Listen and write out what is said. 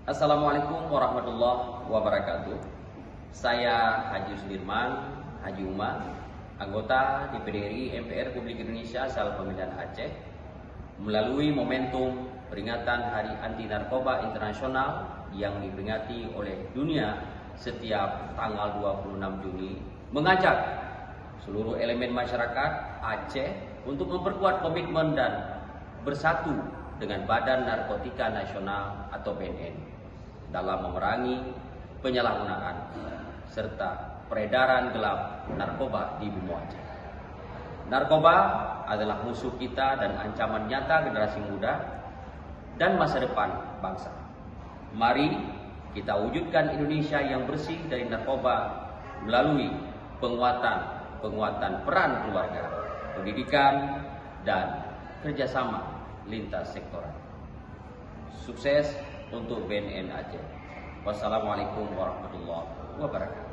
Assalamualaikum warahmatullahi wabarakatuh. Saya Haji Sudirman Haji Umar, anggota DPD RI MPR Republik Indonesia asal Pemilihan Aceh, melalui momentum peringatan Hari Anti Narkoba Internasional yang diperingati oleh dunia setiap tanggal 26 Juni, mengajak seluruh elemen masyarakat Aceh untuk memperkuat komitmen dan bersatu dengan Badan Narkotika Nasional atau BNN dalam memerangi penyalahgunaan serta peredaran gelap narkoba di Bumi Aceh. Narkoba adalah musuh kita dan ancaman nyata generasi muda dan masa depan bangsa. Mari kita wujudkan Indonesia yang bersih dari narkoba melalui penguatan peran keluarga, pendidikan, dan kerjasama lintas sektoral. Sukses untuk BNN Aceh. Wassalamualaikum warahmatullahi wabarakatuh.